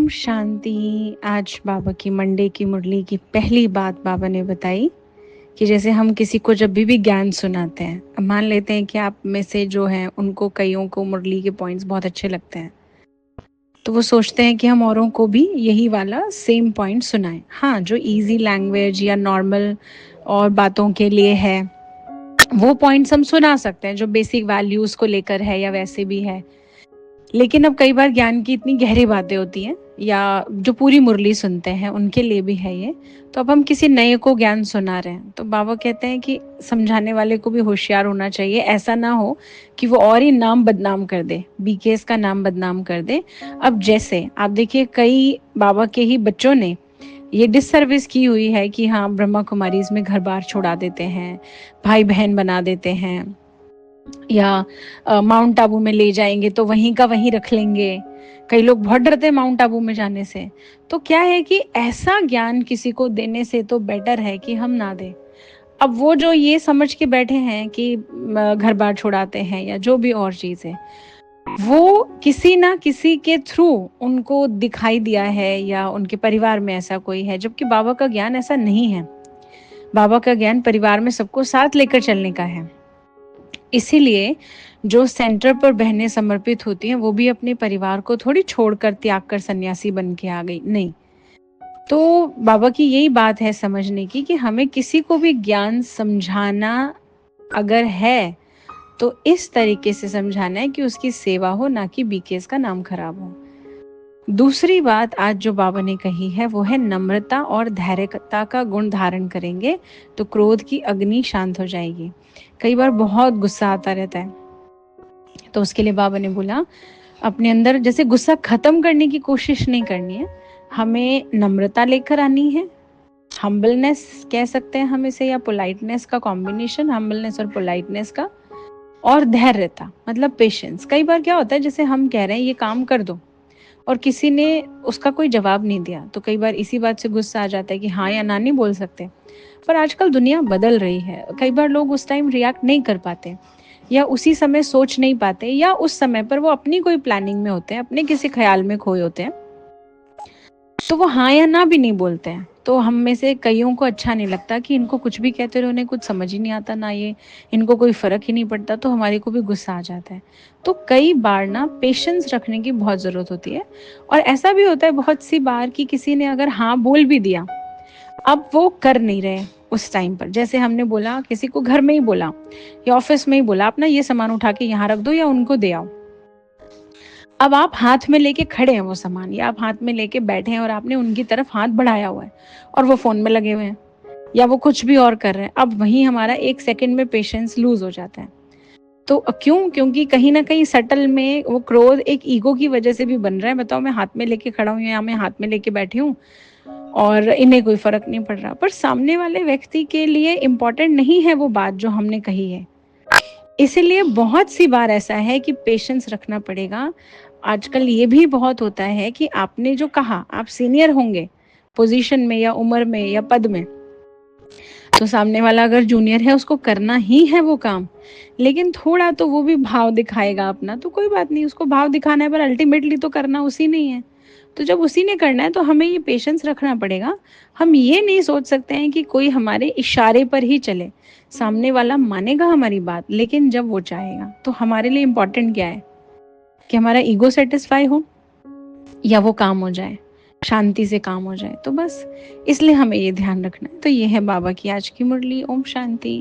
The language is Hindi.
ओम शांति। आज बाबा की मंडे की मुरली की पहली बात बाबा ने बताई कि जैसे हम किसी को जब भी ज्ञान सुनाते हैं, अब मान लेते हैं कि आप में से जो हैं उनको कईयों को मुरली के पॉइंट्स बहुत अच्छे लगते हैं, तो वो सोचते हैं कि हम औरों को भी यही वाला सेम पॉइंट सुनाएं। हाँ, जो इजी लैंग्वेज या नॉर्मल और बातों के लिए है वो पॉइंट्स हम सुना सकते हैं, जो बेसिक वैल्यूज को लेकर है या वैसे भी है। लेकिन अब कई बार ज्ञान की इतनी गहरी बातें होती हैं या जो पूरी मुरली सुनते हैं उनके लिए भी है ये, तो अब हम किसी नए को ज्ञान सुना रहे हैं तो बाबा कहते हैं कि समझाने वाले को भी होशियार होना चाहिए। ऐसा ना हो कि वो और ही नाम बदनाम कर दे, बीकेएस का नाम बदनाम कर दे। अब जैसे आप देखिए, कई बाबा के ही बच्चों ने ये डिससर्विस की हुई है कि हाँ, ब्रह्मा कुमारीज में घर बार छोड़ा देते हैं, भाई बहन बना देते हैं, या माउंट आबू में ले जाएंगे तो वहीं का वहीं रख लेंगे। कई लोग बहुत डरते हैं माउंट आबू में जाने से। तो क्या है कि ऐसा ज्ञान किसी को देने से तो बेटर है कि हम ना दें। अब वो जो ये समझ के बैठे हैं कि घर बार छुड़ाते हैं या जो भी और चीज है, वो किसी ना किसी के थ्रू उनको दिखाई दिया है या उनके परिवार में ऐसा कोई है, जबकि बाबा का ज्ञान ऐसा नहीं है। बाबा का ज्ञान परिवार में सबको साथ लेकर चलने का है। इसीलिए जो सेंटर पर बहनें समर्पित होती हैं वो भी अपने परिवार को थोड़ी छोड़कर त्याग कर सन्यासी बन के आ गई, नहीं। तो बाबा की यही बात है समझने की कि हमें किसी को भी ज्ञान समझाना अगर है तो इस तरीके से समझाना है कि उसकी सेवा हो, ना कि बीकेएस का नाम खराब हो। दूसरी बात आज जो बाबा ने कही है वो है नम्रता और धैर्यता का गुण धारण करेंगे तो क्रोध की अग्नि शांत हो जाएगी। कई बार बहुत गुस्सा आता रहता है, तो उसके लिए बाबा ने बोला अपने अंदर जैसे गुस्सा खत्म करने की कोशिश नहीं करनी है, हमें नम्रता लेकर आनी है। हम्बलनेस कह सकते हैं हम इसे, या पोलाइटनेस का कॉम्बिनेशन, हम्बलनेस और पोलाइटनेस का। और धैर्यता मतलब पेशेंस। कई बार क्या होता है, जैसे हम कह रहे हैं ये काम कर दो और किसी ने उसका कोई जवाब नहीं दिया, तो कई बार इसी बात से गुस्सा आ जाता है कि हाँ या ना नहीं बोल सकते। पर आजकल दुनिया बदल रही है, कई बार लोग उस टाइम रिएक्ट नहीं कर पाते या उसी समय सोच नहीं पाते, या उस समय पर वो अपनी कोई प्लानिंग में होते हैं, अपने किसी ख्याल में खोए होते हैं, तो वो हाँ या ना भी नहीं बोलते हैं। तो हम में से कईयों को अच्छा नहीं लगता कि इनको कुछ भी कहते रहे, उन्हें कुछ समझ ही नहीं आता, ना ये इनको कोई फर्क ही नहीं पड़ता, तो हमारे को भी गुस्सा आ जाता है। तो कई बार ना पेशेंस रखने की बहुत ज़रूरत होती है। और ऐसा भी होता है बहुत सी बार कि किसी ने अगर हाँ बोल भी दिया, अब वो कर नहीं रहे उस टाइम पर। जैसे हमने बोला किसी को, घर में ही बोला या ऑफिस में ही बोला, अपना ये सामान उठा के यहाँ रख दो या उनको दे आओ। अब आप हाथ में लेके खड़े हैं वो सामान, या आप हाथ में लेके बैठे हैं और आपने उनकी तरफ हाथ बढ़ाया हुआ है और वो फोन में लगे हुए हैं या वो कुछ भी और कर रहे हैं। अब वहीं हमारा एक सेकंड में पेशेंस लूज हो जाता है। तो क्यों? क्योंकि कहीं ना कहीं सटल में वो क्रोध एक ईगो की वजह से भी बन रहा है। बताओ, मैं हाथ में लेके खड़ा हूँ या मैं हाथ में लेके बैठी हूँ और इन्हें कोई फर्क नहीं पड़ रहा, पर सामने वाले व्यक्ति के लिए इम्पोर्टेंट नहीं है वो बात जो हमने कही है। इसीलिए बहुत सी बार ऐसा है कि पेशेंस रखना पड़ेगा। आजकल ये भी बहुत होता है कि आपने जो कहा, आप सीनियर होंगे पोजीशन में या उम्र में या पद में, तो सामने वाला अगर जूनियर है उसको करना ही है वो काम, लेकिन थोड़ा तो वो भी भाव दिखाएगा अपना, तो कोई बात नहीं, उसको भाव दिखाना है, पर अल्टीमेटली तो करना उसी ने ही है। तो जब उसी ने करना है तो हमें ये पेशेंस रखना पड़ेगा। हम ये नहीं सोच सकते हैं कि कोई हमारे इशारे पर ही चले। सामने वाला मानेगा हमारी बात, लेकिन जब वो चाहेगा, तो हमारे लिए इम्पोर्टेंट क्या है कि हमारा ईगो सेटिस्फाई हो या वो काम हो जाए, शांति से काम हो जाए। तो बस इसलिए हमें ये ध्यान रखना है। तो ये है बाबा की आज की मुरली। ओम शांति।